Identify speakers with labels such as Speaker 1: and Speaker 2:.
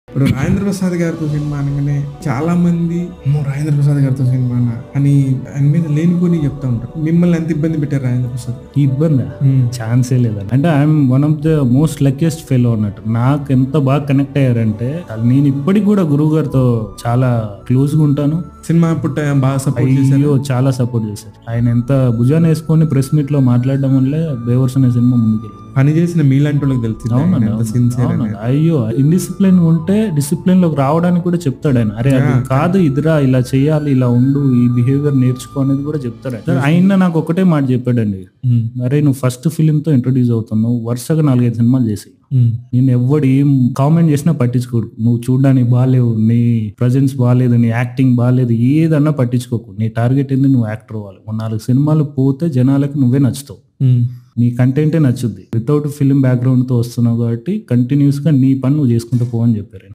Speaker 1: ఇప్పుడు రాజేంద్ర ప్రసాద్ గారితో సినిమా అనగానే చాలా మంది అమ్మో రాజేంద్ర ప్రసాద్ గారితో సినిమానా అని ఆయన మీద లేనిపోని చెప్తా ఉంటారు. మిమ్మల్ని ఎంత ఇబ్బంది పెట్టారు రాజేంద్ర ప్రసాద్?
Speaker 2: ఈ ఇబ్బంది ఛాన్సే లేదండి. అంటే I'm one of the most luckiest fellow అన్నట్టు. నాకు ఎంత బాగా కనెక్ట్ అయ్యారంటే నేను ఇప్పటికి కూడా గురువు గారితో చాలా క్లోజ్ గా ఉంటాను.
Speaker 1: సినిమా పుట్ట బాగా సపోర్ట్ చేశారు.
Speaker 2: అయ్యో చాలా సపోర్ట్ చేశారు. ఆయన ఎంత భుజాన్ని వేసుకొని ప్రెస్ మీట్ లో మాట్లాడడం వల్లే బేవర్స్ అనే సినిమా ముందుకెళ్ళింది.
Speaker 1: పని చేసిన మీలాంటి వాళ్ళకి తెలిసింది.
Speaker 2: అవునండి. అయ్యో ఇండిసిప్లిన్ ఉంటే డిసిప్లిన్ లోకి రావడానికి కూడా చెప్తాడు ఆయన. అరే అది కాదు, ఇదిరా, ఇలా చేయాలి, ఇలా ఉండు, ఈ బిహేవియర్ నేర్చుకో అనేది కూడా చెప్తాడు ఆయన. ఆయన నాకు ఒకటే మాట చెప్పాడండి, అరే నువ్వు ఫస్ట్ ఫిలిం తో ఇంట్రొడ్యూస్ అవుతున్నావు, వరుసగా 4-5 సినిమాలు చేసి నేను ఎవడు ఏం కామెంట్ చేసినా పట్టించుకోడు. నువ్వు చూడడానికి బాగాలేవు, నీ ప్రజెన్స్ బాగాలేదు, నీ యాక్టింగ్ బాగాలేదు, ఏదన్నా పట్టించుకోకు. నీ టార్గెట్ ఏంది, నువ్వు యాక్టర్ అవ్వాలి. 4 సినిమాలు పోతే జనాలకు నువ్వే నచ్చుతావు, నీ కంటెంటే నచ్చుద్ది. వితౌట్ ఫిలిం బ్యాక్గ్రౌండ్ తో వస్తున్నావు కాబట్టి కంటిన్యూస్ గా నీ పని నువ్వు చేసుకుంటూ పో అని చెప్పారు.